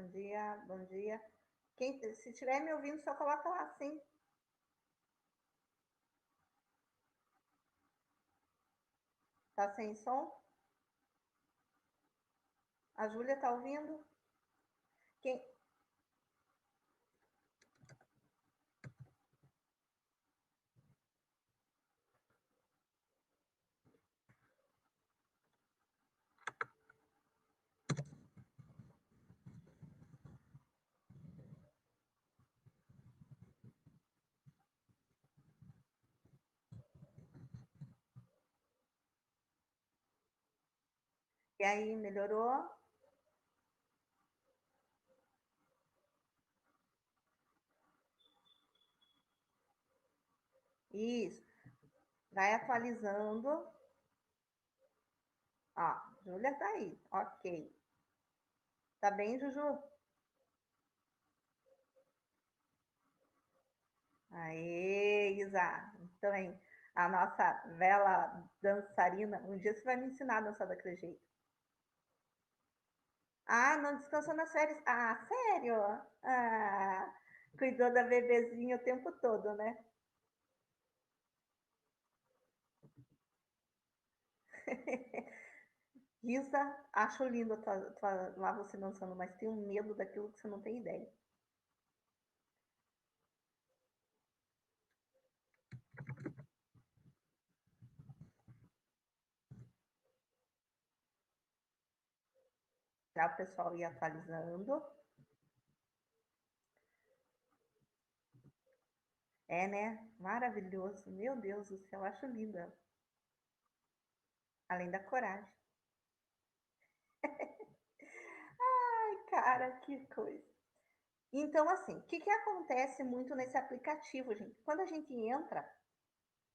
Bom dia, bom dia. Se estiver me ouvindo, só coloca lá sim. Tá sem som? A Júlia tá ouvindo? Quem... E aí, melhorou? Isso. Vai atualizando. Ó, Júlia tá aí. Ok. Tá bem, Juju? Aê, Isa. Também. A nossa vela dançarina. Um dia você vai me ensinar a dançar daquele jeito. Ah, não descansou nas férias. Ah, sério? Ah, cuidou da bebezinha o tempo todo, né? Isa, acho lindo lá você dançando, mas tenho medo daquilo que você não tem ideia. Já o pessoal ia atualizando. É, né? Maravilhoso. Meu Deus do céu, acho linda. Além da coragem. Ai, cara, que coisa. Então, assim, o que acontece muito nesse aplicativo, gente? Quando a gente entra,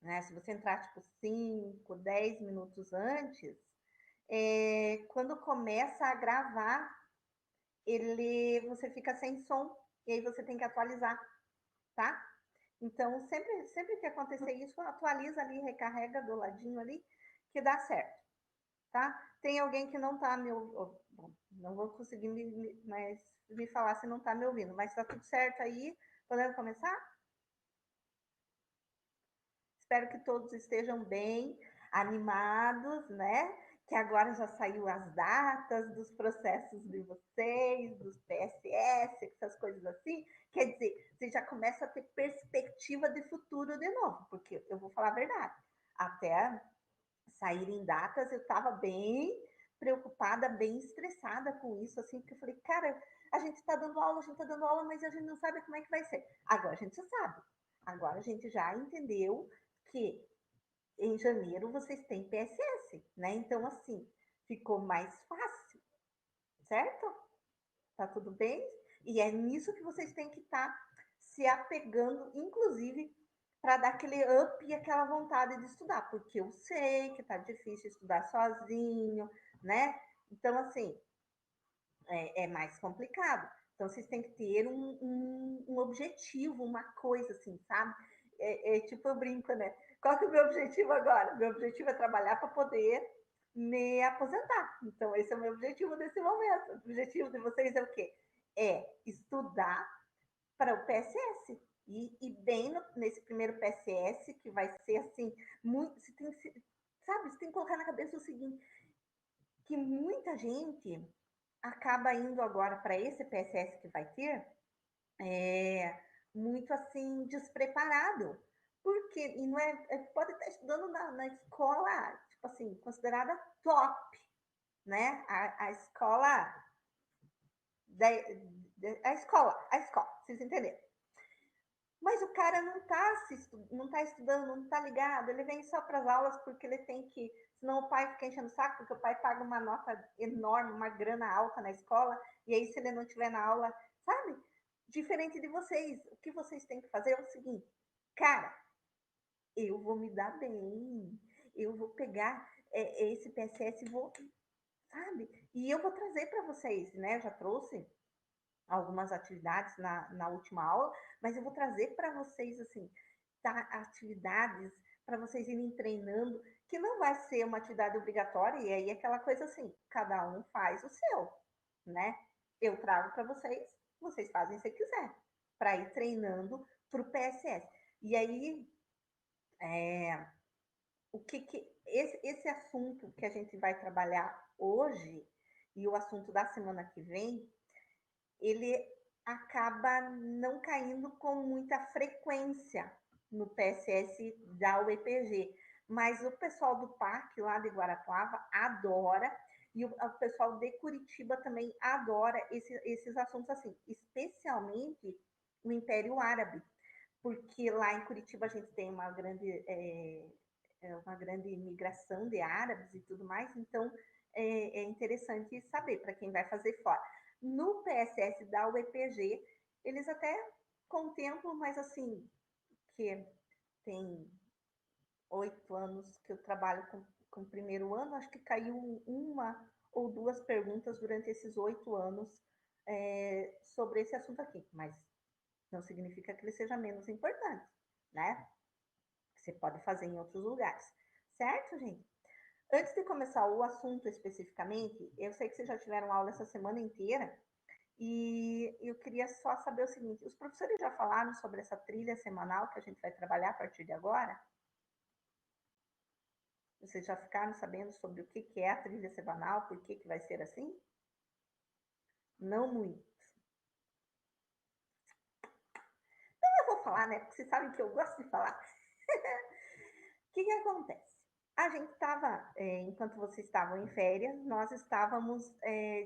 né? Se você entrar tipo 5, 10 minutos antes, quando começa a gravar, você fica sem som e aí você tem que atualizar, tá? Então, sempre que acontecer isso, atualiza ali, recarrega do ladinho ali, que dá certo, tá? Tem alguém que não tá me ouvindo, não vou conseguir me falar se não tá me ouvindo, mas tá tudo certo aí, podemos começar? Espero que todos estejam bem, animados, né? Que agora já saiu as datas dos processos de vocês, dos PSS, essas coisas assim. Quer dizer, você já começa a ter perspectiva de futuro de novo, porque eu vou falar a verdade. Até saírem datas, eu estava bem preocupada, bem estressada com isso, assim, porque eu falei, cara, a gente está dando aula, a gente está dando aula, mas a gente não sabe como é que vai ser. Agora a gente já sabe. Agora a gente já entendeu que em janeiro vocês têm PSS, né? Então, assim, ficou mais fácil, certo? Tá tudo bem? E é nisso que vocês têm que estar se apegando, inclusive, para dar aquele up e aquela vontade de estudar, porque eu sei que tá difícil estudar sozinho, né? Então, assim, é mais complicado. Então, vocês têm que ter um objetivo, uma coisa assim, sabe? Tipo, eu brinco, né? Qual que é o meu objetivo agora? Meu objetivo é trabalhar para poder me aposentar. Então, esse é o meu objetivo nesse momento. O objetivo de vocês é o quê? É estudar para o PSS. E bem nesse primeiro PSS, que vai ser assim, muito. Você tem, sabe, você tem que colocar na cabeça o seguinte: que muita gente acaba indo agora para esse PSS que vai ter muito assim despreparado, porque e não pode estar estudando na escola tipo assim considerada top, né? A escola a escola, vocês entenderam? Mas o cara não tá estudando, não tá ligado, ele vem só para as aulas porque ele tem que, senão o pai fica enchendo o saco, porque o pai paga uma nota enorme, uma grana alta na escola, e aí se ele não estiver na aula, sabe? Diferente de vocês, o que vocês têm que fazer é o seguinte, cara, eu vou me dar bem, eu vou pegar esse PSS e vou, sabe? E eu vou trazer para vocês, né? Eu já trouxe algumas atividades na última aula, mas eu vou trazer para vocês assim, tá, atividades para vocês irem treinando, que não vai ser uma atividade obrigatória, e aí aquela coisa assim, cada um faz o seu, né? eu trago para vocês fazem se quiser, para ir treinando para o PSS. E aí, o que esse assunto que a gente vai trabalhar hoje e o assunto da semana que vem, ele acaba não caindo com muita frequência no PSS da UEPG, mas o pessoal do parque lá de Guarapuava adora, e o pessoal de Curitiba também adora esses assuntos assim, especialmente o Império Árabe, porque lá em Curitiba a gente tem uma grande imigração de árabes e tudo mais, então é interessante saber para quem vai fazer fora. No PSS da UEPG, eles até contemplam, mas assim, que tem 8 anos que eu trabalho com o primeiro ano, acho que caiu uma ou duas perguntas durante esses 8 anos sobre esse assunto aqui, mas não significa que ele seja menos importante, né? Você pode fazer em outros lugares, certo, gente? Antes de começar o assunto especificamente, eu sei que vocês já tiveram aula essa semana inteira e eu queria só saber o seguinte: os professores já falaram sobre essa trilha semanal que a gente vai trabalhar a partir de agora? Vocês já ficaram sabendo sobre o que é a trilha semanal, por que vai ser assim? Não muito. Então eu vou falar, né? Porque vocês sabem que eu gosto de falar. O que acontece? A gente estava, enquanto vocês estavam em férias, nós estávamos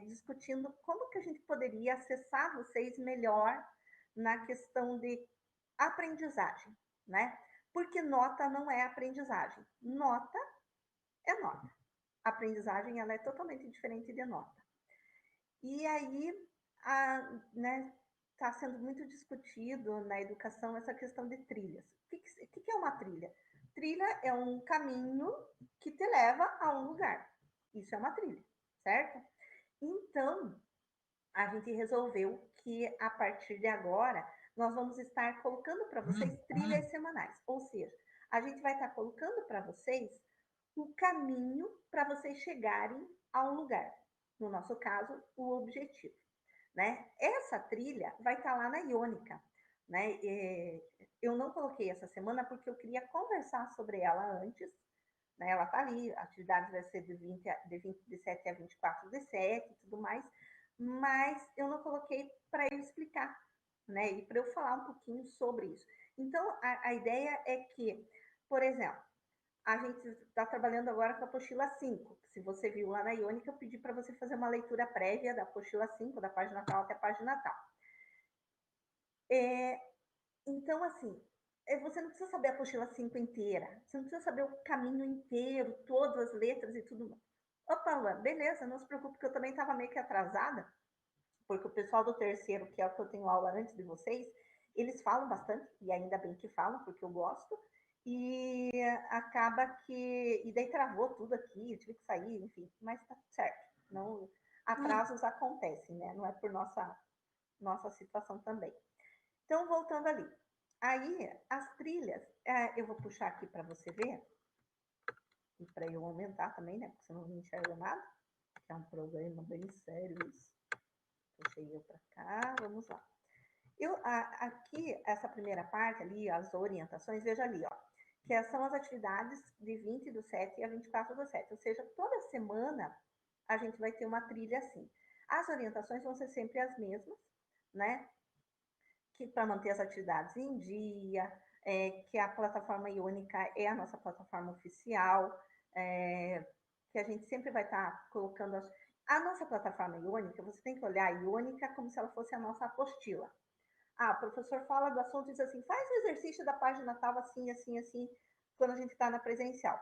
discutindo como que a gente poderia acessar vocês melhor na questão de aprendizagem, né? Porque nota não é aprendizagem. Nota é nota. Aprendizagem ela é totalmente diferente de nota. E aí, né, está sendo muito discutido na educação essa questão de trilhas. O que é uma trilha? Trilha é um caminho que te leva a um lugar. Isso é uma trilha, certo? Então, a gente resolveu que a partir de agora nós vamos estar colocando para vocês trilhas semanais. Ou seja, a gente vai estar colocando para vocês o caminho para vocês chegarem a um lugar. No nosso caso, o objetivo. Né? Essa trilha vai estar lá na Iônica. Né? Eu não coloquei essa semana porque eu queria conversar sobre ela antes. Né? Ela está ali, a atividade vai ser de 7 a 24 de 7 e tudo mais, mas eu não coloquei para eu explicar, né? E para eu falar um pouquinho sobre isso. Então, a ideia é que, por exemplo, a gente está trabalhando agora com a apostila 5. Se você viu lá na Iônica, eu pedi para você fazer uma leitura prévia da apostila 5, da página tal até a página tal. Então, assim, você não precisa saber a apostila 5 inteira. Você não precisa saber o caminho inteiro, todas as letras e tudo mais. Opa, Luan, beleza, não se preocupe que eu também estava meio que atrasada, porque o pessoal do terceiro, que é o que eu tenho aula antes de vocês, eles falam bastante, e ainda bem que falam, porque eu gosto, e acaba que. E daí travou tudo aqui, eu tive que sair, enfim, mas tá certo. Não, atrasos acontecem, né? Não é por nossa situação também. Então, voltando ali. Aí, as trilhas, eu vou puxar aqui para você ver, e para eu aumentar também, né? Porque você não enxerga nada, que é um problema bem sério isso. Puxei eu para cá, vamos lá. Aqui, essa primeira parte ali, as orientações, veja ali, ó, que são as atividades de 20 do 7 a 24 do 7. Ou seja, toda semana a gente vai ter uma trilha assim. As orientações vão ser sempre as mesmas, né? Que para manter as atividades em dia, que a plataforma Iônica é a nossa plataforma oficial, que a gente sempre vai estar colocando a nossa plataforma Iônica, você tem que olhar a Iônica como se ela fosse a nossa apostila. O professor fala do assunto e diz assim, faz o exercício da página tal, assim, assim, assim, quando a gente está na presencial.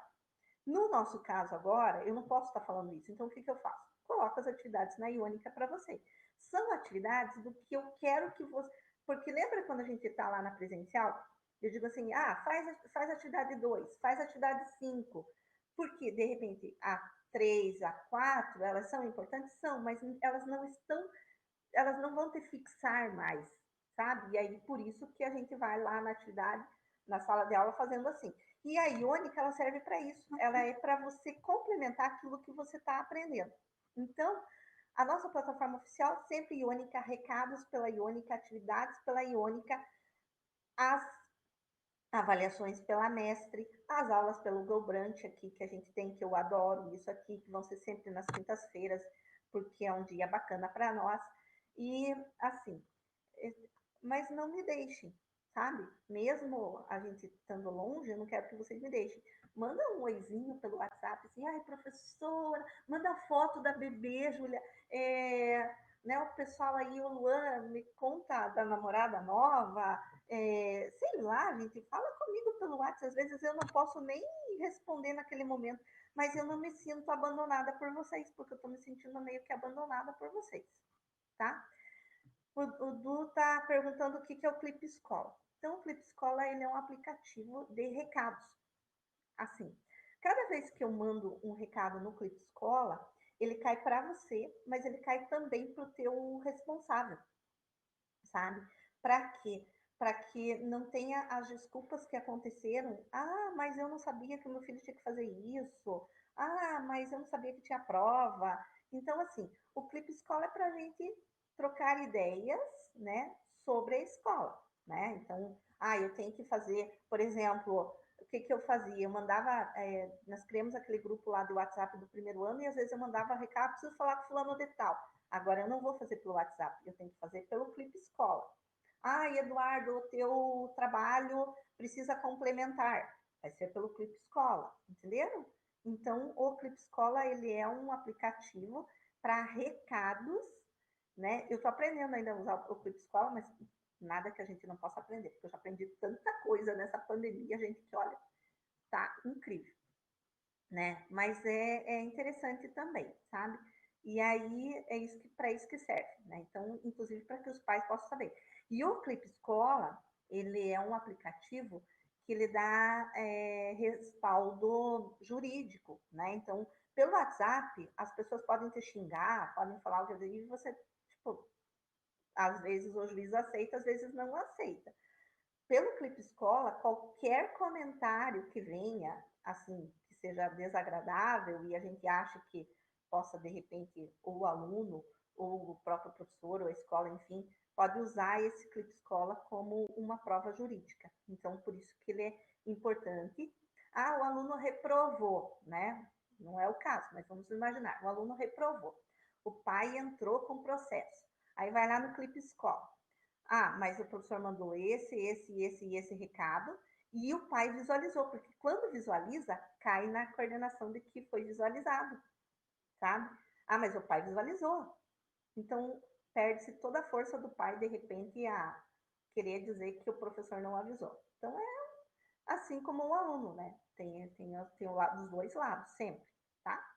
No nosso caso agora, eu não posso estar falando isso, então o que eu faço? Coloco as atividades na Iônica para você. São atividades do que eu quero que você... Porque lembra quando a gente está lá na presencial? Eu digo assim, faz atividade 2, faz atividade 5. Porque, de repente, a 3, a 4, elas são importantes? São, mas elas não vão te fixar mais, sabe? E aí, por isso que a gente vai lá na atividade, na sala de aula, fazendo assim. E a Iônica, ela serve para isso. Ela é para você complementar aquilo que você está aprendendo. Então, A nossa plataforma oficial sempre Iônica, recados pela Iônica, atividades pela Iônica, as avaliações pela mestre, as aulas pelo Google Branch aqui que a gente tem, que eu adoro isso aqui, que vão ser sempre nas quintas-feiras, porque é um dia bacana para nós. E assim, mas não me deixem, sabe? Mesmo a gente estando longe, eu não quero que vocês me deixem. Manda um oizinho pelo WhatsApp, assim, ai, professora, manda foto da bebê, Júlia. Né, o pessoal aí, o Luan, me conta da namorada nova, sei lá, gente, fala comigo pelo WhatsApp. Às vezes eu não posso nem responder naquele momento, mas eu não me sinto abandonada por vocês, porque eu estou me sentindo meio que abandonada por vocês, tá? O Du está perguntando o que é o Clip Escola. Então, o Clip Escola ele é um aplicativo de recados. Assim, cada vez que eu mando um recado no Clip Escola, ele cai para você, mas ele cai também para o teu responsável, sabe? Para quê? Para que não tenha as desculpas que aconteceram. Ah, mas eu não sabia que o meu filho tinha que fazer isso. Ah, mas eu não sabia que tinha prova. Então, assim, o Clipe Escola é para a gente trocar ideias, né, sobre a escola, né? Então, eu tenho que fazer, por exemplo, o que eu fazia? Eu mandava, nós criamos aquele grupo lá do WhatsApp do primeiro ano e às vezes eu mandava recado, preciso falar com fulano de tal. Agora eu não vou fazer pelo WhatsApp, eu tenho que fazer pelo Clipe Escola. Ah, Eduardo, o teu trabalho precisa complementar. Vai ser pelo Clipe Escola, entenderam? Então, o Clipe Escola, ele é um aplicativo para recados, né? Eu estou aprendendo ainda a usar o Clipe Escola, mas nada que a gente não possa aprender, porque eu já aprendi tanta coisa nessa pandemia, gente, que olha, tá incrível, né? Mas é interessante também, sabe? E aí é isso que para isso que serve, né? Então, inclusive para que os pais possam saber. E o Clipe Escola, ele é um aplicativo que ele dá respaldo jurídico, né? Então, pelo WhatsApp, as pessoas podem te xingar, podem falar o que e você, tipo, às vezes o juiz aceita, às vezes não aceita. Pelo Clipe Escola, qualquer comentário que venha, assim, que seja desagradável e a gente acha que possa, de repente, ou o aluno, ou o próprio professor, ou a escola, enfim, pode usar esse Clipe Escola como uma prova jurídica. Então, por isso que ele é importante. Ah, o aluno reprovou, né? Não é o caso, mas vamos imaginar, o aluno reprovou. O pai entrou com processo. Aí vai lá no Clipe Escola. Ah, mas o professor mandou esse recado e o pai visualizou, porque quando visualiza, cai na coordenação de que foi visualizado, sabe? Ah, mas o pai visualizou. Então, perde-se toda a força do pai, de repente, a querer dizer que o professor não avisou. Então, é assim como o aluno, né? Tem o lado dos dois lados, sempre, tá?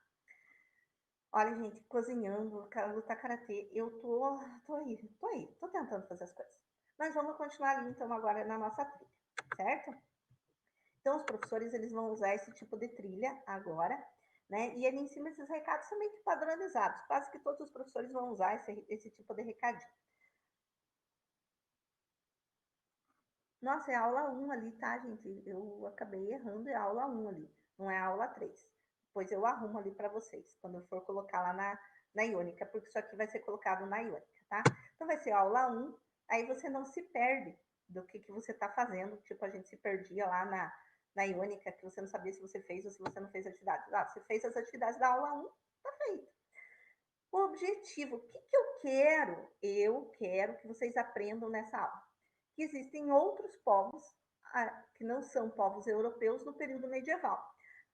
Olha, gente, cozinhando, lutar karatê, eu tô tentando fazer as coisas. Mas vamos continuar ali, então, agora na nossa trilha, certo? Então, os professores, eles vão usar esse tipo de trilha agora, né? E ali em cima, esses recados são meio que padronizados. Quase que todos os professores vão usar esse tipo de recadinho. Nossa, é a aula 1 ali, tá, gente? Eu acabei errando, é a aula 1 ali, não é a aula 3. Depois eu arrumo ali para vocês, quando eu for colocar lá na Iônica, porque isso aqui vai ser colocado na Iônica, tá? Então vai ser a aula 1, aí você não se perde do que você está fazendo, tipo, a gente se perdia lá na Iônica, que você não sabia se você fez ou se você não fez atividades. Ah, você fez as atividades da aula 1, tá feito. O objetivo, o que eu quero? Eu quero que vocês aprendam nessa aula que existem outros povos que não são povos europeus no período medieval.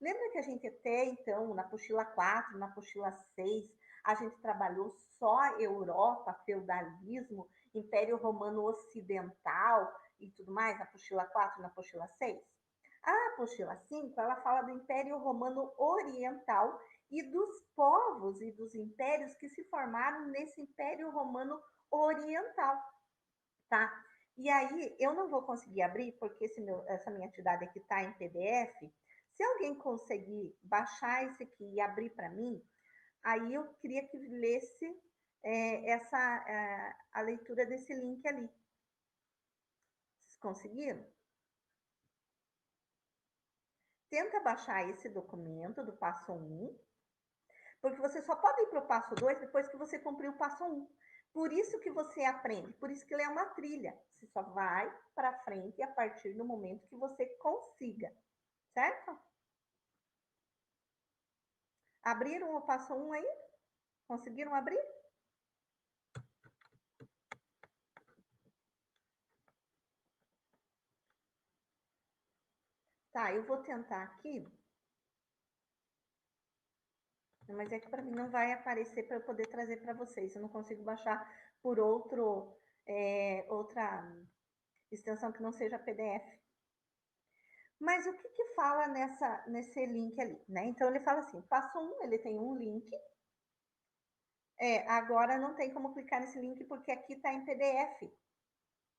Lembra que a gente até então, na apostila 4, na apostila 6, a gente trabalhou só Europa, feudalismo, Império Romano Ocidental e tudo mais, na apostila 4, na apostila 6? A apostila 5, ela fala do Império Romano Oriental e dos povos e dos impérios que se formaram nesse Império Romano Oriental, tá? E aí, eu não vou conseguir abrir, porque essa minha atividade aqui está em PDF. Se alguém conseguir baixar esse aqui e abrir para mim, aí eu queria que lesse a leitura desse link ali. Vocês conseguiram? Tenta baixar esse documento do passo 1, Porque você só pode ir para o passo 2 depois que você cumprir o passo 1. Por isso que você aprende, por isso que ele é uma trilha. Você só vai para frente a partir do momento que você consiga, certo? Abriram o passo 1 aí? Conseguiram abrir? Tá, eu vou tentar aqui, mas é que para mim não vai aparecer para eu poder trazer para vocês. Eu não consigo baixar por outra extensão que não seja PDF. Mas o que fala nesse link ali, né? Então ele fala assim, passo 1, ele tem um link. Agora não tem como clicar nesse link porque aqui está em PDF,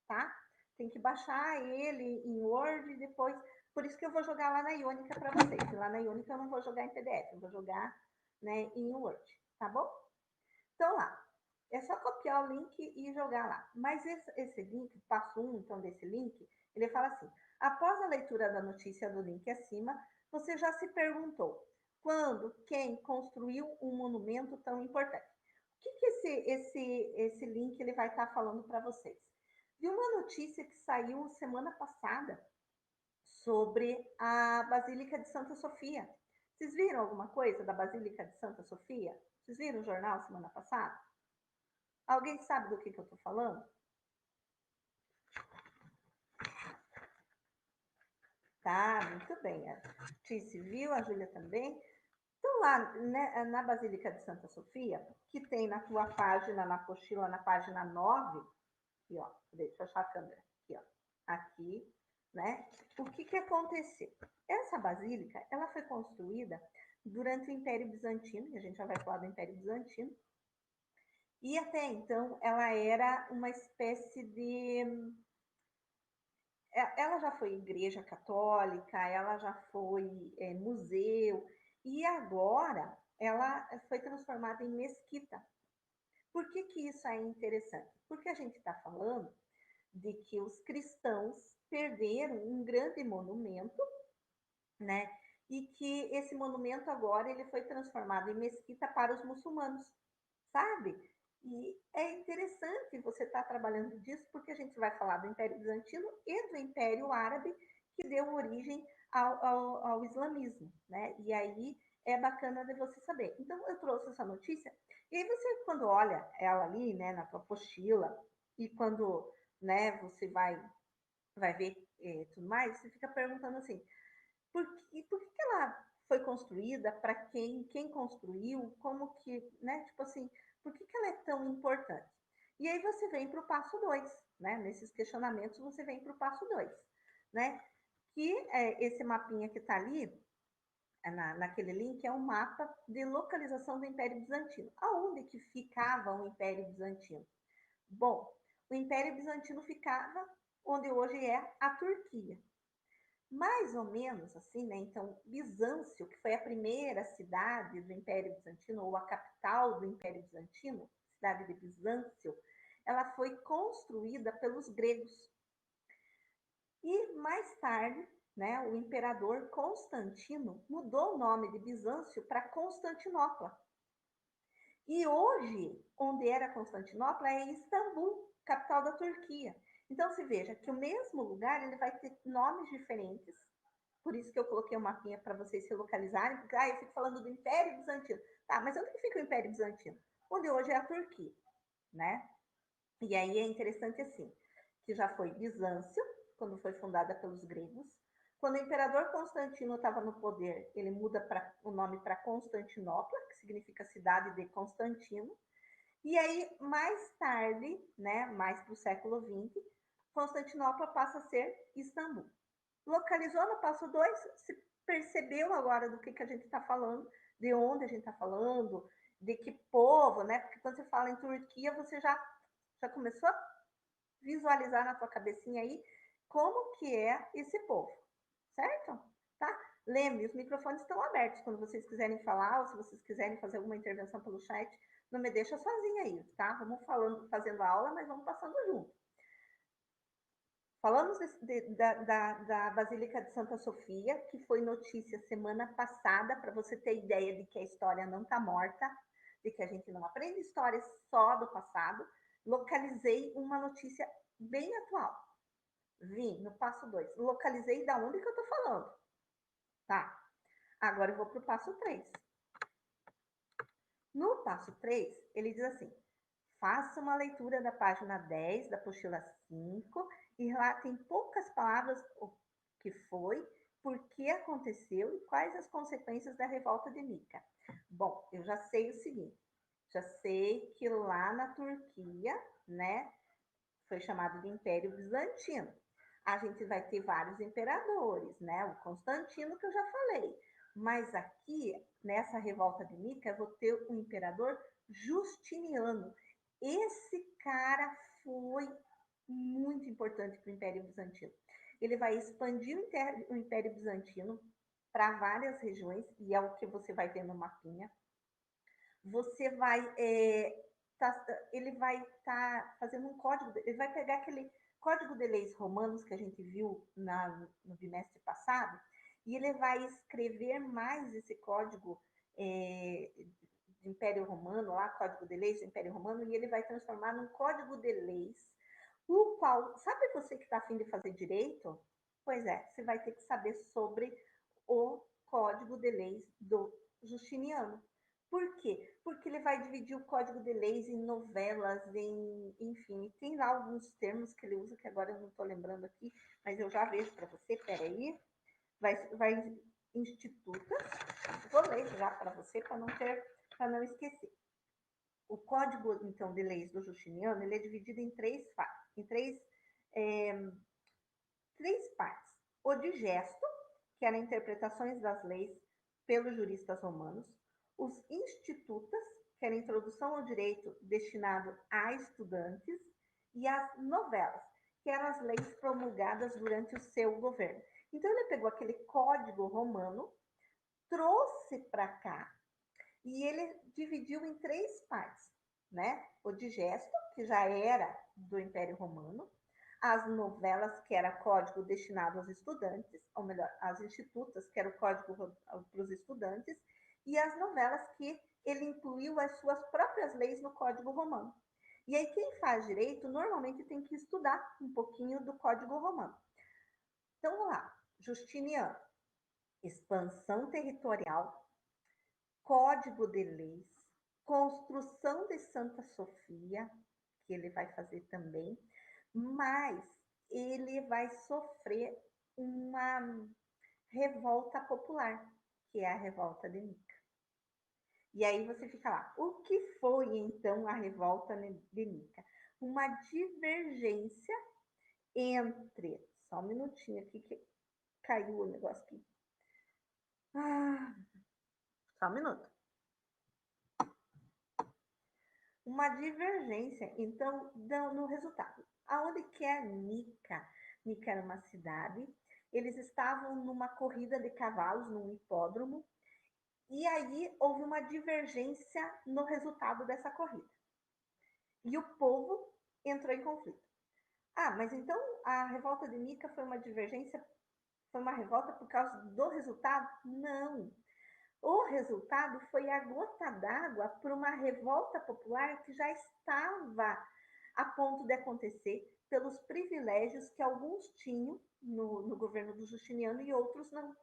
tá? Tem que baixar ele em Word e depois. Por isso que eu vou jogar lá na Ionica para vocês. Lá na Ionica eu não vou jogar em PDF, eu vou jogar, né, em Word, tá bom? Então lá, é só copiar o link e jogar lá. Mas esse link, passo 1, então, desse link, ele fala assim: após a leitura da notícia do link acima, você já se perguntou quando, quem construiu um monumento tão importante? O que esse link ele vai estar falando para vocês? De uma notícia que saiu semana passada sobre a Basílica de Santa Sofia. Vocês viram alguma coisa da Basílica de Santa Sofia? Vocês viram o jornal semana passada? Alguém sabe do que eu estou falando? Tá, muito bem. A Tice viu, a Júlia também. Então, lá, né, na Basílica de Santa Sofia, que tem na tua página, na apostila, na página 9, aqui, ó, deixa eu achar a câmera, aqui, ó, aqui, né? O que aconteceu? Essa basílica, ela foi construída durante o Império Bizantino, e a gente já vai falar do Império Bizantino, e até então ela era uma espécie de ela já foi igreja católica, ela já foi museu, e agora ela foi transformada em mesquita. Por que isso é interessante? Porque a gente está falando de que os cristãos perderam um grande monumento, né? E que esse monumento agora ele foi transformado em mesquita para os muçulmanos, sabe? E é interessante você estar trabalhando disso, porque a gente vai falar do Império Bizantino e do Império Árabe, que deu origem ao islamismo, né? E aí é bacana de você saber. Então, eu trouxe essa notícia, e aí você, quando olha ela ali, né, na tua apostila, e quando, né, você vai ver tudo mais, você fica perguntando assim, por que ela foi construída, para quem construiu, como que, né? Tipo assim, por que ela é tão importante? E aí você vem para o passo 2, né? Nesses questionamentos você vem para o passo 2, né? Que esse mapinha que está ali, naquele link, é um mapa de localização do Império Bizantino. Aonde que ficava o Império Bizantino? Bom, o Império Bizantino ficava onde hoje é a Turquia, mais ou menos assim, né? Então, Bizâncio, que foi a primeira cidade do Império Bizantino, ou a capital do Império Bizantino, cidade de Bizâncio, ela foi construída pelos gregos. E mais tarde, né, o imperador Constantino mudou o nome de Bizâncio para Constantinopla. E hoje, onde era Constantinopla, é Istambul, capital da Turquia. Então, se veja que o mesmo lugar ele vai ter nomes diferentes. Por isso que eu coloquei um mapinha para vocês se localizarem, porque eu fico falando do Império Bizantino. Tá, mas onde que fica o Império Bizantino? Onde hoje é a Turquia, né? E aí é interessante assim, que já foi Bizâncio, quando foi fundada pelos gregos. Quando o imperador Constantino estava no poder, ele muda o nome para Constantinopla, que significa cidade de Constantino. E aí, mais tarde, né, mais para o século XX, Constantinopla passa a ser Istambul. Localizou no passo 2, se percebeu agora do que a gente está falando, de onde a gente está falando, de que povo, né? Porque quando você fala em Turquia, você já começou a visualizar na tua cabecinha aí como que é esse povo, certo? Tá? Lembre, os microfones estão abertos quando vocês quiserem falar ou se vocês quiserem fazer alguma intervenção pelo chat, não me deixa sozinha aí, tá? Vamos falando, fazendo a aula, mas vamos passando junto. Falamos da Basílica de Santa Sofia, que foi notícia semana passada, para você ter ideia de que a história não está morta, de que a gente não aprende histórias só do passado. Localizei uma notícia bem atual. Vim no passo 2. Localizei da onde que eu estou falando. Tá. Agora eu vou para o passo 3. No passo 3, ele diz assim: faça uma leitura da página 10 da apostila 5 e relate em poucas palavras o que foi, por que aconteceu e quais as consequências da revolta de Nika. Bom, eu já sei o seguinte, já sei que lá na Turquia, né, foi chamado de Império Bizantino. A gente vai ter vários imperadores, né? O Constantino, que eu já falei. Mas aqui, nessa revolta de Nica, eu vou ter o imperador Justiniano. Esse cara foi muito importante para o Império Bizantino. Ele vai expandir o Império Bizantino para várias regiões, e é o que você vai ver no mapinha. Você vai ele vai estar fazendo um código, ele vai pegar aquele código de leis romanos que a gente viu no bimestre passado, e ele vai escrever mais esse código de Império Romano, lá, Código de Leis do Império Romano, e ele vai transformar num código de leis, o qual, sabe você que está afim de fazer direito? Pois é, você vai ter que saber sobre o Código de Leis do Justiniano. Por quê? Porque ele vai dividir o Código de Leis em novelas, enfim, tem lá alguns termos que ele usa que agora eu não estou lembrando aqui, mas eu já vejo para você, peraí. Vai institutas, vou ler já para você para não esquecer. O Código, então, de Leis do Justiniano, ele é dividido em é, três partes. O digesto, que eram interpretações das leis pelos juristas romanos. Os institutas, que era a introdução ao direito destinado a estudantes. E as novelas, que eram as leis promulgadas durante o seu governo. Então, ele pegou aquele código romano, trouxe para cá, e ele dividiu em três partes, né? O digesto, que já era do Império Romano, as novelas, que era código destinado aos estudantes, ou melhor, às institutas, que era o código para os estudantes, e as novelas que ele incluiu as suas próprias leis no Código Romano. E aí, quem faz direito normalmente tem que estudar um pouquinho do Código Romano. Então, vamos lá. Justiniano, expansão territorial, Código de Leis, construção de Santa Sofia, que ele vai fazer também, mas ele vai sofrer uma revolta popular, que é a revolta de Nica. E aí você fica lá, o que foi então a revolta de Nica? Uma divergência entre, só um minutinho aqui que caiu o negócio aqui. Só um minuto. Uma divergência, então, no resultado. Aonde que é Nica? Nica era uma cidade, eles estavam numa corrida de cavalos, num hipódromo, e aí houve uma divergência no resultado dessa corrida. E o povo entrou em conflito. Ah, mas então a revolta de Nica foi uma divergência, foi uma revolta por causa do resultado? Não. O resultado foi a gota d'água para uma revolta popular que já estava a ponto de acontecer pelos privilégios que alguns tinham no governo do Justiniano e outros não.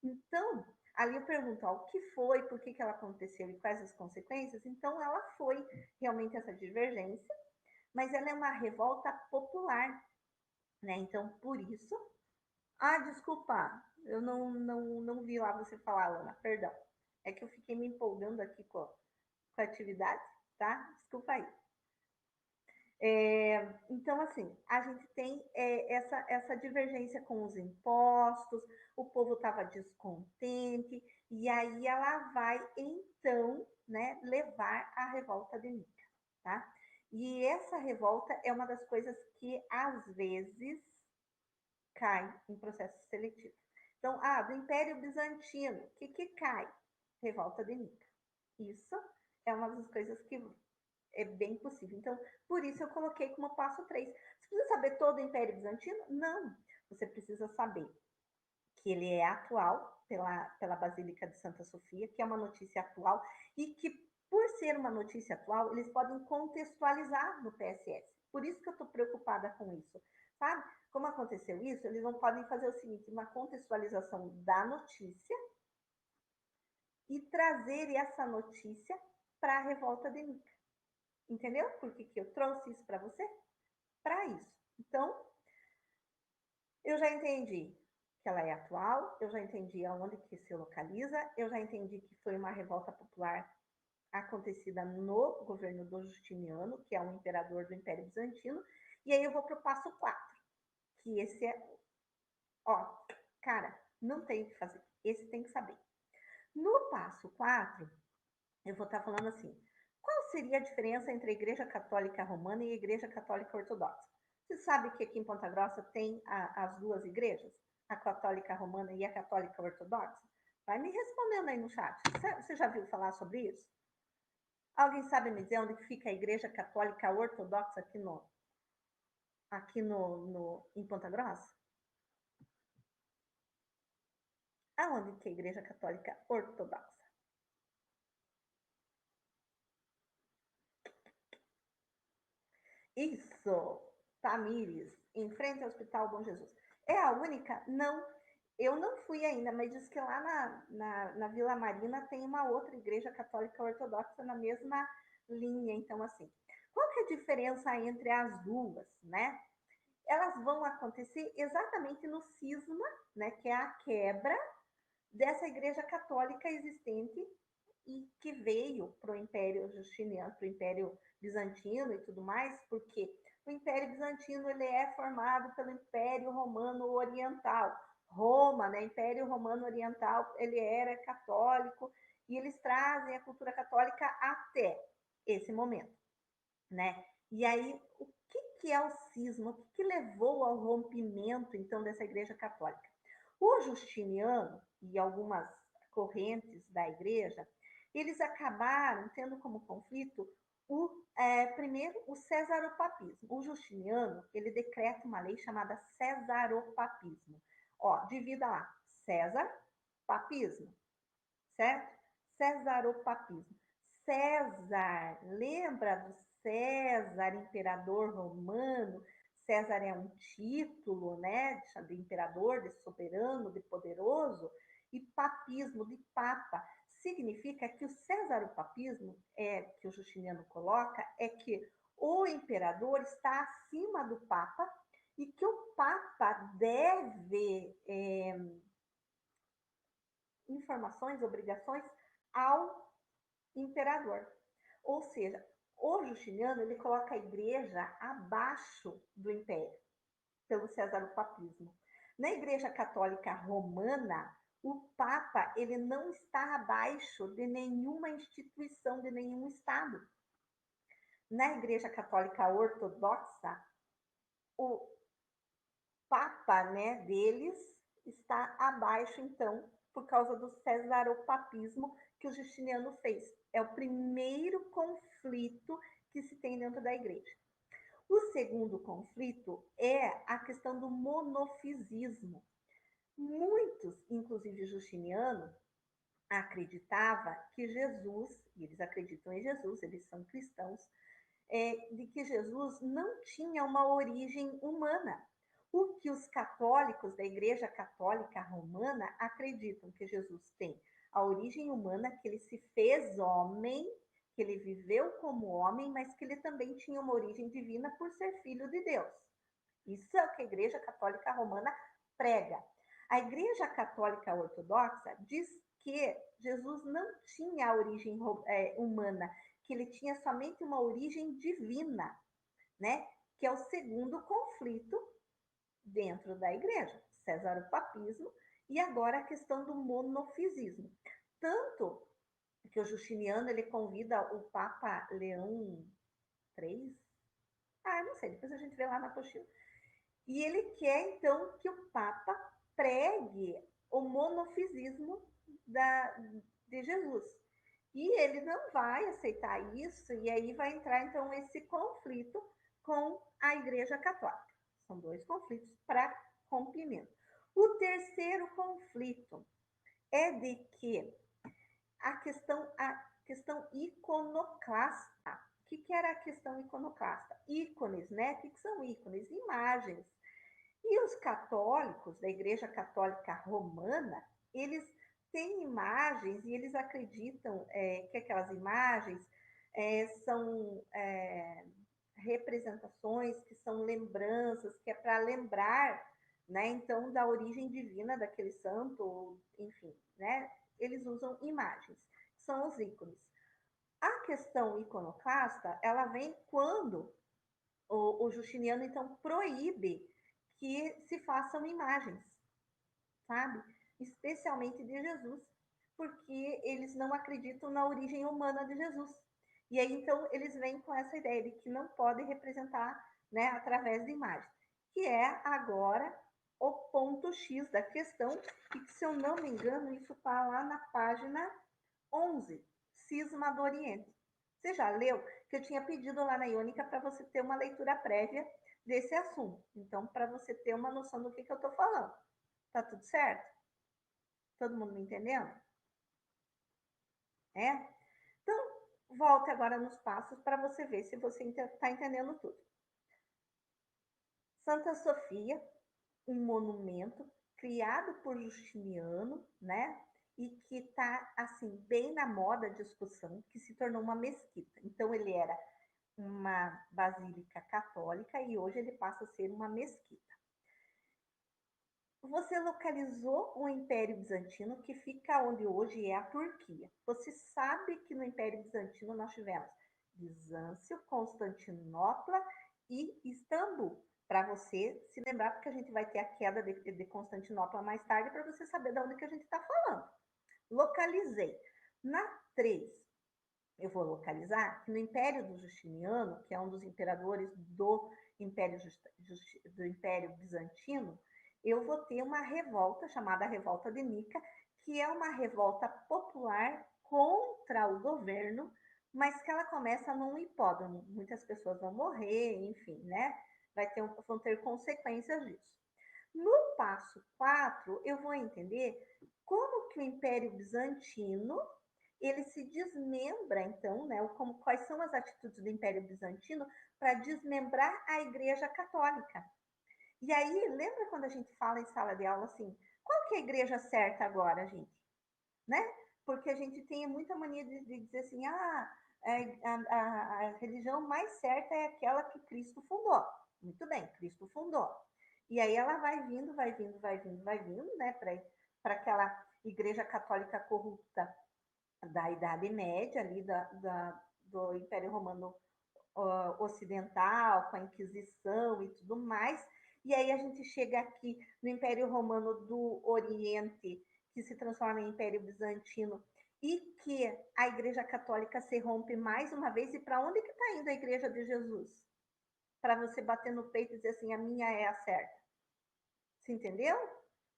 Então, ali eu pergunto, ó, o que foi, por que ela aconteceu e quais as consequências? Então, ela foi realmente essa divergência, mas ela é uma revolta popular, né? Então, por isso... Ah, desculpa, eu não vi lá você falar, Ana, perdão. É que eu fiquei me empolgando aqui com a atividade, tá? Desculpa aí. Então, assim, a gente tem essa divergência com os impostos, o povo estava descontente, e aí ela vai, então, né, levar a revolta de Nica, tá? E essa revolta é uma das coisas que, às vezes, cai em processo seletivo. Então, do Império Bizantino, o que cai? Revolta de Nica. Isso é uma das coisas que é bem possível. Então, por isso eu coloquei como passo 3. Você precisa saber todo o Império Bizantino? Não. Você precisa saber que ele é atual pela Basílica de Santa Sofia, que é uma notícia atual e que, por ser uma notícia atual, eles podem contextualizar no PSS. Por isso que eu estou preocupada com isso, sabe? Como aconteceu isso, eles não podem fazer o seguinte, uma contextualização da notícia e trazer essa notícia para a revolta de Nica. Entendeu? Por que eu trouxe isso para você? Para isso. Então, eu já entendi que ela é atual, eu já entendi aonde que se localiza, eu já entendi que foi uma revolta popular acontecida no governo do Justiniano, que é um imperador do Império Bizantino, e aí eu vou para o passo 4, que esse é, ó, cara, não tem o que fazer, esse tem que saber. No passo 4, eu vou estar falando assim, qual seria a diferença entre a Igreja Católica Romana e a Igreja Católica Ortodoxa? Você sabe que aqui em Ponta Grossa tem as duas igrejas? A Católica Romana e a Católica Ortodoxa? Vai me respondendo aí no chat. Você já viu falar sobre isso? Alguém sabe me dizer onde fica a Igreja Católica Ortodoxa em Ponta Grossa? Aonde que é a Igreja Católica Ortodoxa? Isso, Tamires, em frente ao Hospital Bom Jesus. É a única? Não. Eu não fui ainda, mas diz que lá na Vila Marina tem uma outra igreja católica ortodoxa na mesma linha. Então, assim, qual que é a diferença entre as duas, né? Elas vão acontecer exatamente no cisma, né? Que é a quebra dessa igreja católica existente e que veio para o Império Justiniano, para o Império Bizantino e tudo mais, porque o Império Bizantino ele é formado pelo Império Romano Oriental. Roma, né, Império Romano Oriental, ele era católico e eles trazem a cultura católica até esse momento, né? E aí, o que é o cisma? O que levou ao rompimento, então, dessa Igreja Católica? O Justiniano e algumas correntes da Igreja, eles acabaram tendo como conflito primeiro o cesaropapismo. O Justiniano, ele decreta uma lei chamada cesaropapismo. Ó, divida lá, César, papismo, certo? Cesaropapismo. César, lembra do César, imperador romano? César é um título, né, de imperador, de soberano, de poderoso, e papismo, de papa. Significa que o cesaropapismo, que o Justiniano coloca, é que o imperador está acima do papa e que o papa deve informações, obrigações ao imperador. Ou seja, o Justiniano ele coloca a igreja abaixo do império, pelo cesaropapismo. Na Igreja Católica Romana, o Papa ele não está abaixo de nenhuma instituição, de nenhum Estado. Na Igreja Católica Ortodoxa, o Papa, né, deles está abaixo, então, por causa do cesaropapismo que o Justiniano fez. É o primeiro conflito que se tem dentro da igreja. O segundo conflito é a questão do monofisismo. Muitos, inclusive Justiniano, acreditava que Jesus, e eles acreditam em Jesus, eles são cristãos, de que Jesus não tinha uma origem humana. O que os católicos da Igreja Católica Romana acreditam que Jesus tem a origem humana, que ele se fez homem, que ele viveu como homem, mas que ele também tinha uma origem divina por ser filho de Deus. Isso é o que a Igreja Católica Romana prega. A Igreja Católica Ortodoxa diz que Jesus não tinha a origem humana, que ele tinha somente uma origem divina, né? Que é o segundo conflito dentro da igreja, cesaropapismo e agora a questão do monofisismo. Tanto que o Justiniano ele convida o Papa Leão III, eu não sei, depois a gente vê lá na apostila. E ele quer então que o Papa pregue o monofisismo de Jesus. E ele não vai aceitar isso, e aí vai entrar então esse conflito com a Igreja Católica. São dois conflitos para cumprimento. O terceiro conflito é de que a questão iconoclasta. O que era a questão iconoclasta? Ícones, né? O que são ícones? Imagens. E os católicos, da Igreja Católica Romana, eles têm imagens e eles acreditam que aquelas imagens são representações, que são lembranças, que é para lembrar, né, então, da origem divina daquele santo, enfim, né? Eles usam imagens, são os ícones. A questão iconoclasta, ela vem quando o Justiniano, então, proíbe que se façam imagens, sabe? Especialmente de Jesus, porque eles não acreditam na origem humana de Jesus. E aí, então, eles vêm com essa ideia de que não podem representar, né, através de imagem, que é agora o ponto X da questão, e que, se eu não me engano, isso está lá na página 11, Cisma do Oriente. Você já leu? Que eu tinha pedido lá na Iônica para você ter uma leitura prévia desse assunto. Então, para você ter uma noção do que eu estou falando. Tá tudo certo? Todo mundo me entendendo? É? Então, volte agora nos passos para você ver se você está entendendo tudo. Santa Sofia, um monumento criado por Justiniano, né? E que está, assim, bem na moda a discussão, que se tornou uma mesquita. Então, ele era uma basílica católica e hoje ele passa a ser uma mesquita. Você localizou o Império Bizantino, que fica onde hoje é a Turquia. Você sabe que no Império Bizantino nós tivemos Bizâncio, Constantinopla e Istambul. Para você se lembrar, porque a gente vai ter a queda de Constantinopla mais tarde, para você saber de onde que a gente está falando. Localizei. Na 3, eu vou localizar que no Império do Justiniano, que é um dos imperadores do Império Bizantino, eu vou ter uma revolta chamada Revolta de Nica, que é uma revolta popular contra o governo, mas que ela começa num hipódromo. Muitas pessoas vão morrer, enfim, né? Vão ter consequências disso. No passo 4, eu vou entender como que o Império Bizantino ele se desmembra, então, né? Quais são as atitudes do Império Bizantino para desmembrar a Igreja Católica. E aí, lembra quando a gente fala em sala de aula assim, qual que é a igreja certa agora, gente? Né? Porque a gente tem muita mania de dizer assim, a religião mais certa é aquela que Cristo fundou. Muito bem, Cristo fundou. E aí ela vai vindo, né, para aquela igreja católica corrupta da Idade Média, ali do Império Romano Ocidental, com a Inquisição e tudo mais. E aí a gente chega aqui no Império Romano do Oriente, que se transforma em Império Bizantino, e que a Igreja Católica se rompe mais uma vez. E para onde que está indo a Igreja de Jesus? Para você bater no peito e dizer assim, a minha é a certa. Você entendeu?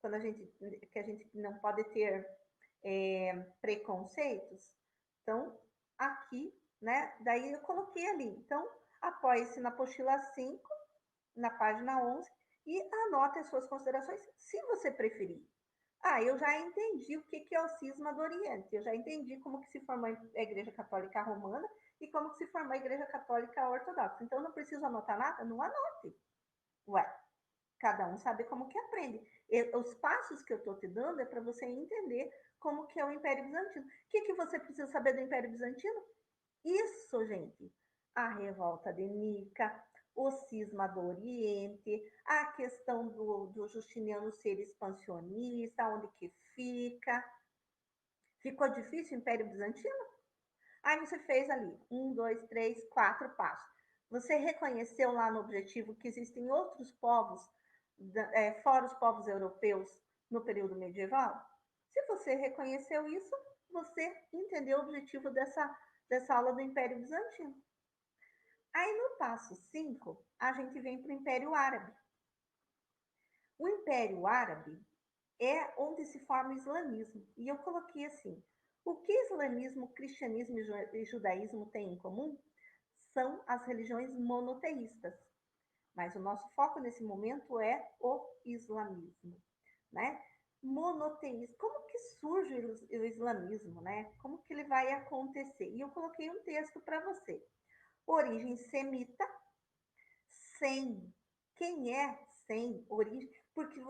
Que a gente não pode ter preconceitos. Então, aqui, né? Daí eu coloquei ali. Então, apoie-se na apostila 5, na página 11, e anote as suas considerações, se você preferir. Eu já entendi o que é o cisma do Oriente, eu já entendi como que se formou a Igreja Católica Romana e como que se formou a Igreja Católica Ortodoxa. Então, não preciso anotar nada? Não anote. Ué, cada um sabe como que aprende. Os passos que eu estou te dando é para você entender como que é o Império Bizantino. O que você precisa saber do Império Bizantino? Isso, gente. A revolta de Nica, o cisma do Oriente, a questão do Justiniano ser expansionista, onde que fica. Ficou difícil o Império Bizantino? Aí você fez ali 1, 2, 3, 4 passos. Você reconheceu lá no objetivo que existem outros povos, fora os povos europeus, no período medieval? Se você reconheceu isso, você entendeu o objetivo dessa aula do Império Bizantino. Aí no passo 5, a gente vem para o Império Árabe. O Império Árabe é onde se forma o islamismo. E eu coloquei assim: o que islamismo, cristianismo e judaísmo têm em comum? são as religiões monoteístas. Mas o nosso foco nesse momento é o islamismo, né? Monoteísmo. Como que surge o islamismo, né? Como que ele vai acontecer? E eu coloquei um texto para você. Origem semita, sem. Quem é sem origem? Porque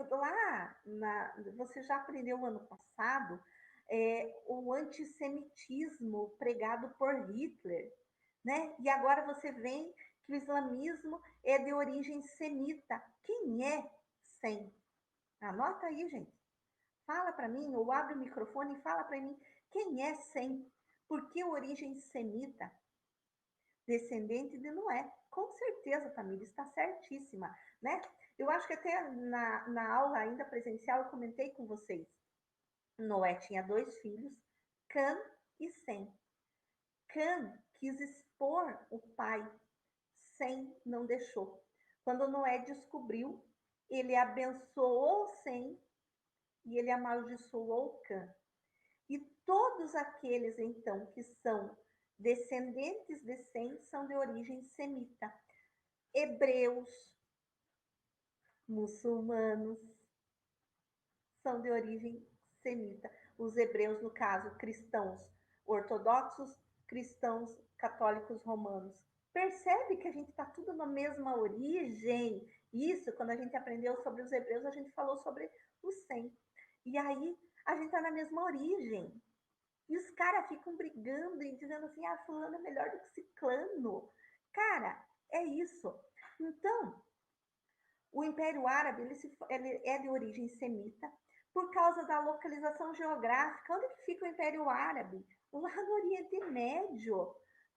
você já aprendeu no ano passado o antissemitismo pregado por Hitler, né? E agora você vem que o islamismo é de origem semita. Quem é sem? Anota aí, gente. Fala para mim, ou abre o microfone e fala para mim quem é sem. Por que origem semita? Descendente de Noé. Com certeza, Tamir, está certíssima, né? Eu acho que até na aula ainda presencial eu comentei com vocês. Noé tinha 2 filhos, Cã e Sem. Cã quis expor o pai, Sem não deixou. Quando Noé descobriu, ele abençoou Sem e ele amaldiçoou Cã. E todos aqueles, então, que são descendentes de Sem são de origem semita. Hebreus, muçulmanos, são de origem semita. Os hebreus, no caso, cristãos ortodoxos, cristãos católicos romanos. Percebe que a gente está tudo na mesma origem? Isso, quando a gente aprendeu sobre os hebreus, a gente falou sobre os Sem. E aí, a gente está na mesma origem. E os caras ficam brigando e dizendo assim, fulano é melhor do que ciclano. Cara, é isso. Então, o Império Árabe ele é de origem semita por causa da localização geográfica. Onde que fica o Império Árabe? Lá no Oriente Médio,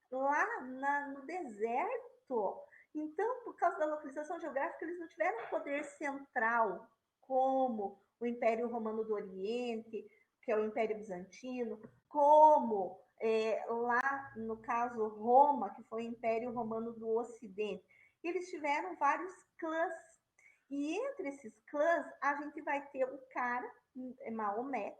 lá no deserto. Então, por causa da localização geográfica, eles não tiveram poder central como o Império Romano do Oriente, que é o Império Bizantino, como lá, no caso, Roma, que foi o Império Romano do Ocidente. Eles tiveram vários clãs e entre esses clãs, a gente vai ter o cara, Maomé,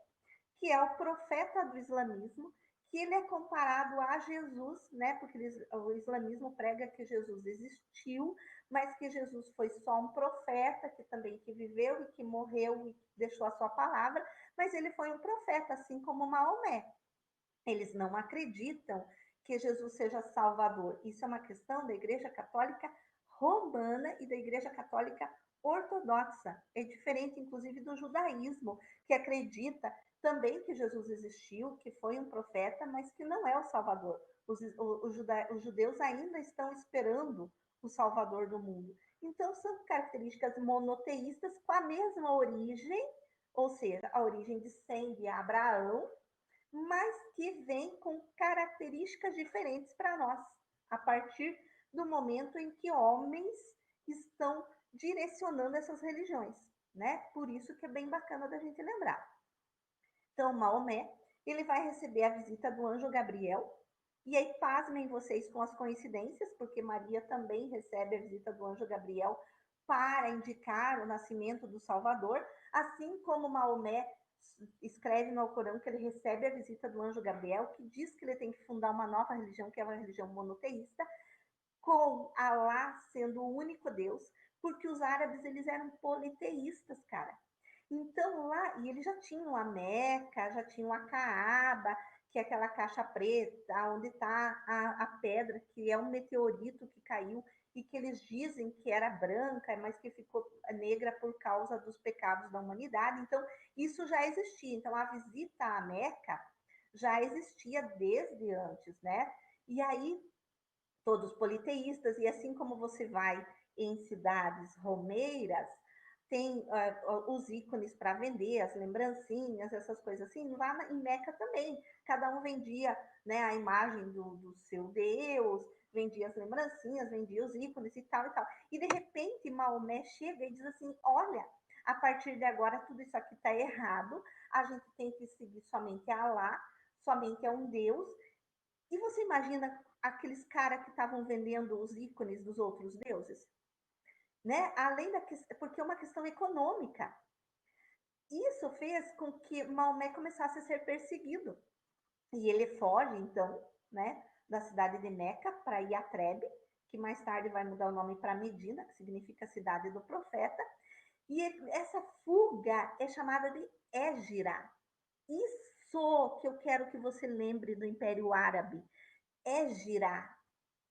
que é o profeta do islamismo, que ele é comparado a Jesus, né? Porque o islamismo prega que Jesus existiu, mas que Jesus foi só um profeta, que também que viveu e que morreu e deixou a sua palavra, mas ele foi um profeta, assim como Maomé. Eles não acreditam que Jesus seja Salvador. Isso é uma questão da Igreja Católica Romana e da Igreja Católica Ortodoxa. É diferente, inclusive, do judaísmo, que acredita também que Jesus existiu, que foi um profeta, mas que não é o Salvador. Os judeus ainda estão esperando o Salvador do mundo. Então, são características monoteístas com a mesma origem, ou seja, a origem de Sem, de Abraão, mas que vem com características diferentes para nós, a partir do momento em que homens estão direcionando essas religiões, né? Por isso que é bem bacana da gente lembrar. Então, Maomé, ele vai receber a visita do anjo Gabriel, e aí pasmem vocês com as coincidências, porque Maria também recebe a visita do anjo Gabriel para indicar o nascimento do Salvador, assim como Maomé escreve no Alcorão que ele recebe a visita do anjo Gabriel, que diz que ele tem que fundar uma nova religião, que é uma religião monoteísta, com Alá sendo o único Deus, porque os árabes eles eram politeístas, cara. Então lá, e eles já tinham a Meca, já tinham a Caaba, que é aquela caixa preta, onde está a pedra, que é um meteorito que caiu e que eles dizem que era branca, mas que ficou negra por causa dos pecados da humanidade. Então, isso já existia. Então, a visita à Meca já existia desde antes, né? E aí, todos politeístas, e assim como você vai em cidades romeiras, tem os ícones para vender, as lembrancinhas, essas coisas assim. Lá em Meca também, cada um vendia, né, a imagem do seu Deus, vendia as lembrancinhas, vendia os ícones e tal e tal. E de repente Maomé chega e diz assim: olha, a partir de agora tudo isso aqui está errado, a gente tem que seguir somente a Alá, somente a um Deus. E você imagina aqueles caras que estavam vendendo os ícones dos outros deuses? Né? Além da porque é uma questão econômica. Isso fez com que Maomé começasse a ser perseguido. E ele foge, então, né, da cidade de Meca para Iatrebe, que mais tarde vai mudar o nome para Medina, que significa cidade do profeta. E essa fuga é chamada de Égira. Isso que eu quero que você lembre do Império Árabe. Égira,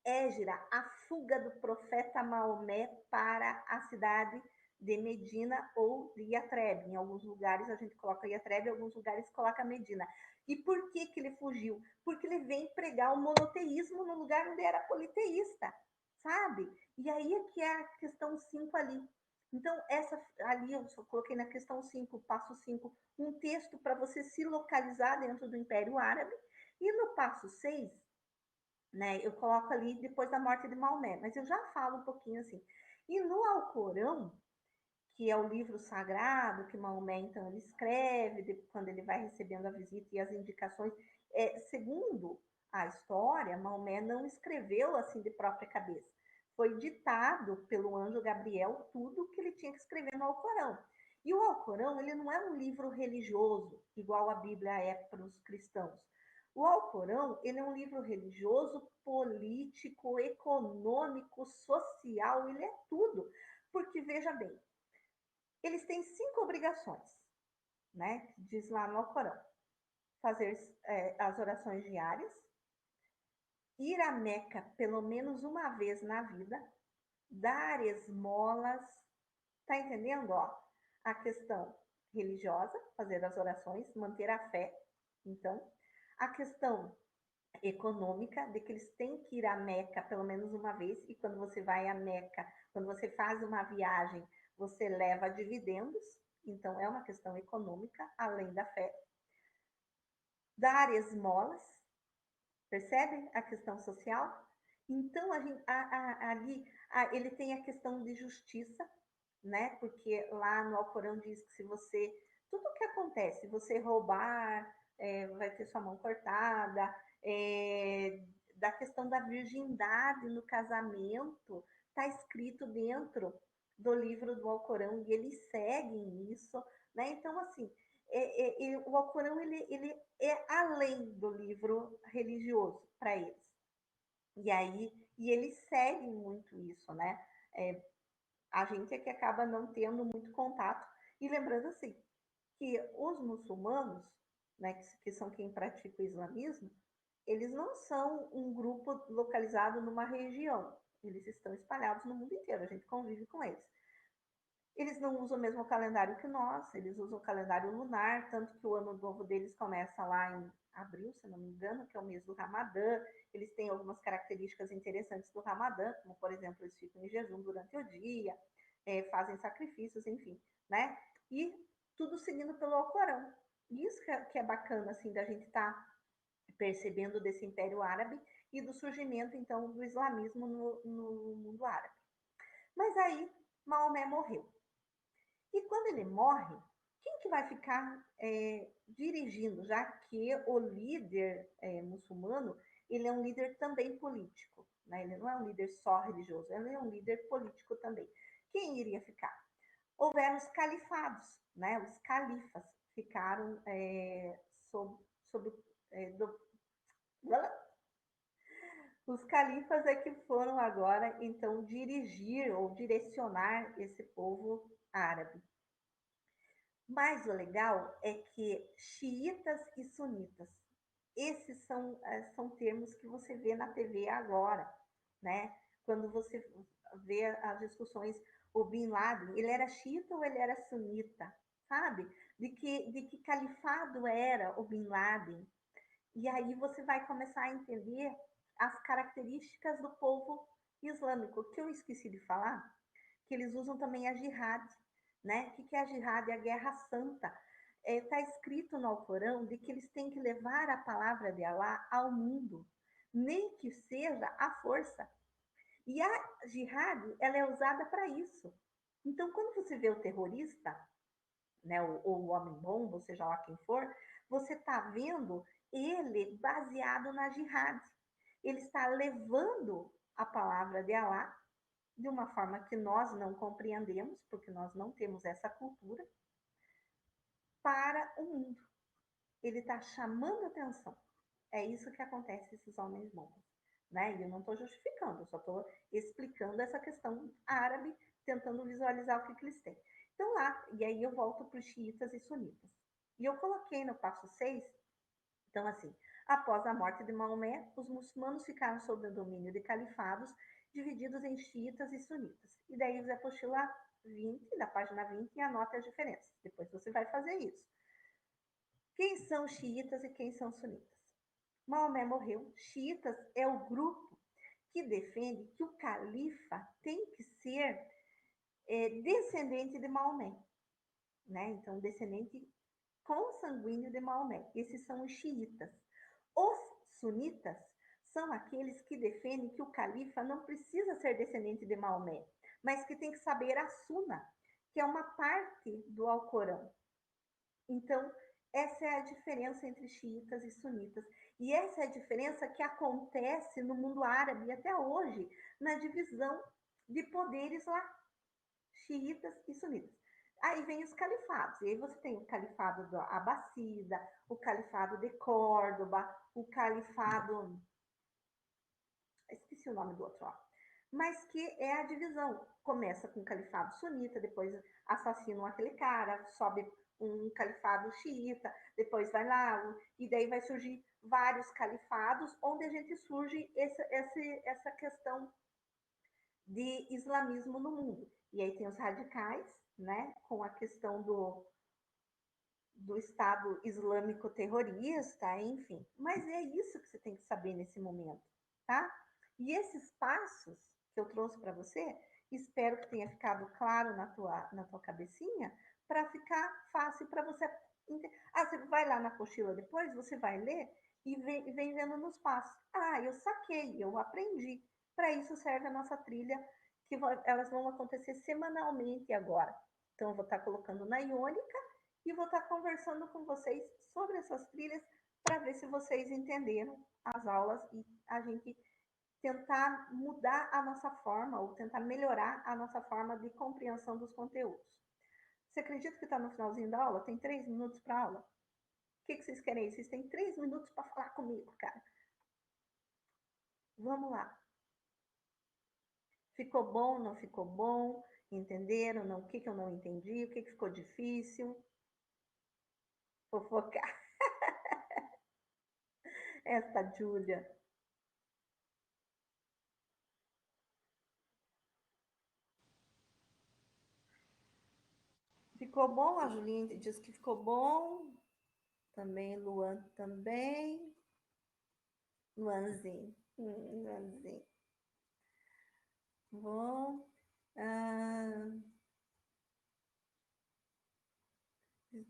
Égira, a fuga do profeta Maomé para a cidade de Medina ou de Iatrebe. Em alguns lugares a gente coloca Iatrebe, em alguns lugares coloca Medina. E por que, que ele fugiu? Porque ele vem pregar o monoteísmo no lugar onde era politeísta, sabe? E aí é que é a questão 5 ali. Então, essa ali eu só coloquei na questão 5, passo 5, um texto para você se localizar dentro do Império Árabe. E no passo 6, né? Eu coloco ali depois da morte de Maomé, mas eu já falo um pouquinho assim. E no Alcorão, que é o livro sagrado que Maomé então ele escreve quando ele vai recebendo a visita e as indicações, segundo a história, Maomé não escreveu assim de própria cabeça. Foi ditado pelo anjo Gabriel tudo que ele tinha que escrever no Alcorão. E o Alcorão, ele não é um livro religioso, igual a Bíblia é para os cristãos. O Alcorão, ele é um livro religioso, político, econômico, social, ele é tudo. Porque, veja bem, eles têm 5 obrigações, né? Diz lá no Alcorão. Fazer as orações diárias, ir a Meca pelo menos uma vez na vida, dar esmolas, tá entendendo? Ó, a questão religiosa, fazer as orações, manter a fé, então, a questão econômica, de que eles têm que ir a Meca pelo menos uma vez, e quando você vai a Meca, quando você faz uma viagem, você leva dividendos, então é uma questão econômica, além da fé. Dar esmolas, percebe a questão social? Então, ali ele tem a questão de justiça, né? Porque lá no Alcorão diz que se você. Tudo o que acontece, se você roubar, vai ter sua mão cortada, da questão da virgindade no casamento, está escrito dentro do livro do Alcorão e eles seguem isso, né? Então, assim, o Alcorão ele é além do livro religioso para eles. E aí, e eles seguem muito isso, né? É, a gente é que acaba não tendo muito contato. E lembrando assim, que os muçulmanos, né, que são quem pratica o islamismo, eles não são um grupo localizado numa região. Eles estão espalhados no mundo inteiro, a gente convive com eles. Eles não usam o mesmo calendário que nós, eles usam o calendário lunar, tanto que o ano novo deles começa lá em abril, se não me engano, que é o mês do Ramadã. Eles têm algumas características interessantes do Ramadã, como, por exemplo, eles ficam em jejum durante o dia, fazem sacrifícios, enfim, né? E tudo seguindo pelo Alcorão. Isso que é bacana, assim, da gente estar percebendo desse Império Árabe e do surgimento, então, do islamismo no mundo árabe. Mas aí, Maomé morreu. E quando ele morre, quem que vai ficar dirigindo, já que o líder muçulmano, ele é um líder também político, né? Ele não é um líder só religioso, ele é um líder político também. Quem iria ficar? Houveram os califados, né? Os califas ficaram sob do... Os califas é que foram agora, então, dirigir ou direcionar esse povo árabe. Mas o legal é que xiitas e sunitas, esses são termos que você vê na TV agora, né? Quando você vê as discussões, o Bin Laden, ele era xiita ou ele era sunita, sabe? De que califado era o Bin Laden. E aí você vai começar a entender as características do povo islâmico, que eu esqueci de falar, que eles usam também a jihad, né? O que é a jihad? É a guerra santa. Está escrito no Alcorão de que eles têm que levar a palavra de Allah ao mundo, nem que seja à força. E a jihad, ela é usada para isso. Então, quando você vê o terrorista, né, ou o homem bomba, ou seja lá quem for, você está vendo ele baseado na jihad. Ele está levando a palavra de Allah de uma forma que nós não compreendemos, porque nós não temos essa cultura, para o mundo. Ele está chamando atenção. É isso que acontece com esses homens bons, né? E eu não estou justificando, eu só estou explicando essa questão árabe, tentando visualizar o que eles têm. Então lá, e aí eu volto para os xiitas e sunitas. E eu coloquei no passo 6, então assim, após a morte de Maomé, os muçulmanos ficaram sob o domínio de califados divididos em xiitas e sunitas. E daí você apostila 20, da página 20, e anota as diferenças. Depois você vai fazer isso. Quem são xiitas e quem são sunitas? Maomé morreu. Xiitas é o grupo que defende que o califa tem que ser descendente de Maomé, né? Então, descendente consanguíneo de Maomé. Esses são os xiitas. Os sunitas são aqueles que defendem que o califa não precisa ser descendente de Maomé, mas que tem que saber a Suna, que é uma parte do Alcorão. Então, essa é a diferença entre xiitas e sunitas. E essa é a diferença que acontece no mundo árabe até hoje, na divisão de poderes lá, xiitas e sunitas. Aí vem os califados. E aí você tem o califado do Abássida, o califado de Córdoba, o califado. Esqueci o nome do outro, ó. Mas que é a divisão. Começa com o califado sunita, depois assassinam aquele cara, sobe um califado xiita, depois vai lá, e daí vai surgir vários califados, onde a gente surge essa questão de islamismo no mundo. E aí tem os radicais, né, com a questão do Estado Islâmico terrorista, enfim. Mas é isso que você tem que saber nesse momento, tá? E esses passos que eu trouxe para você, espero que tenha ficado claro na tua cabecinha, para ficar fácil para você. Você vai lá na apostila depois, você vai ler e vem vendo nos passos. Eu saquei, eu aprendi. Para isso serve a nossa trilha, que elas vão acontecer semanalmente agora. Então, eu vou estar colocando na Iônica e vou estar conversando com vocês sobre essas trilhas para ver se vocês entenderam as aulas e a gente tentar mudar a nossa forma ou tentar melhorar a nossa forma de compreensão dos conteúdos. Você acredita que está no finalzinho da aula? Tem 3 minutos para aula? O que vocês querem? Vocês têm 3 minutos para falar comigo, cara. Vamos lá. Ficou bom? Não ficou bom? Entenderam? Não? O que eu não entendi? O que ficou difícil? Fofocar. Essa Júlia. Ficou bom? A Julinha disse que ficou bom. Também, Luan também. Luanzinho. Luanzinho. Bom.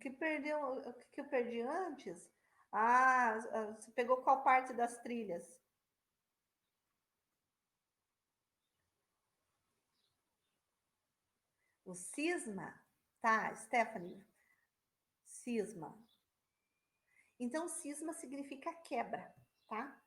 Que perdeu, o que eu perdi antes? Você pegou qual parte das trilhas? O cisma? Tá, Stephanie. Cisma. Então, cisma significa quebra, tá?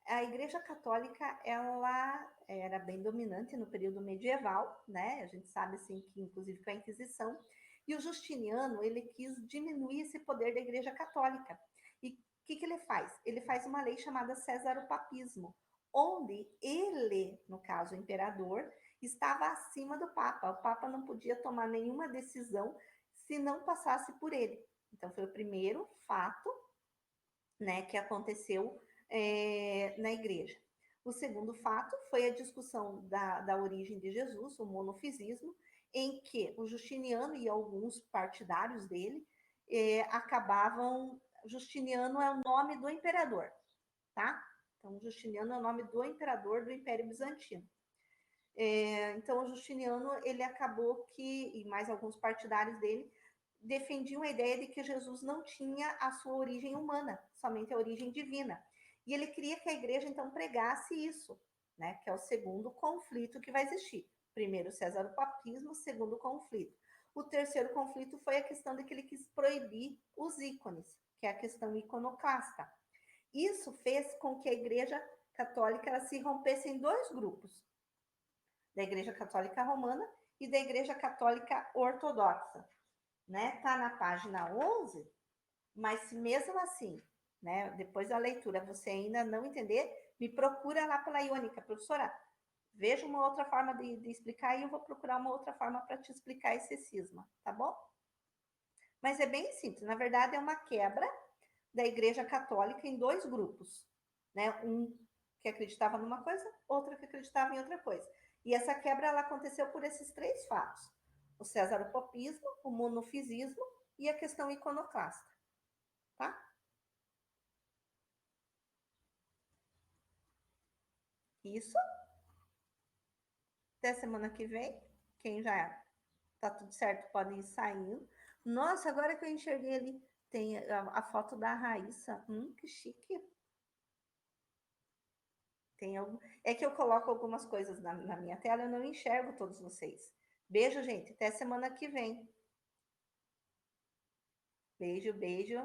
A Igreja Católica, ela era bem dominante no período medieval, né? A gente sabe, assim, que inclusive com a Inquisição. E o Justiniano, ele quis diminuir esse poder da Igreja Católica. E o que ele faz? Ele faz uma lei chamada Césaropapismo, onde ele, no caso o imperador, estava acima do Papa. O Papa não podia tomar nenhuma decisão se não passasse por ele. Então, foi o primeiro fato, né, que aconteceu na igreja. O segundo fato foi a discussão da origem de Jesus, o monofisismo, em que o Justiniano e alguns partidários dele acabavam. Justiniano é o nome do imperador, tá? Então, Justiniano é o nome do imperador do Império Bizantino. Então, o Justiniano, ele acabou que, e mais alguns partidários dele, defendiam a ideia de que Jesus não tinha a sua origem humana, somente a origem divina. E ele queria que a igreja, então, pregasse isso, né? Que é o segundo conflito que vai existir. Primeiro, César o papismo, segundo conflito. O terceiro conflito foi a questão de que ele quis proibir os ícones, que é a questão iconoclasta. Isso fez com que a igreja católica ela se rompesse em dois grupos, da igreja católica romana e da igreja católica ortodoxa, né? Tá na página 11, mas mesmo assim, né? Depois da leitura, você ainda não entender, me procura lá pela Iônica, professora. Veja uma outra forma de explicar e eu vou procurar uma outra forma para te explicar esse cisma, tá bom? Mas é bem simples. Na verdade, é uma quebra da Igreja Católica em dois grupos, né? Um que acreditava numa coisa, outro que acreditava em outra coisa. E essa quebra ela aconteceu por esses três fatos: o cesaropopismo, o monofisismo e a questão iconoclasta, tá? Isso. Até semana que vem. Quem já tá tudo certo pode ir saindo. Nossa, agora que eu enxerguei ali, tem a foto da Raíssa. Que chique. Tem algum... É que eu coloco algumas coisas na minha tela, eu não enxergo todos vocês. Beijo, gente. Até semana que vem. Beijo, beijo.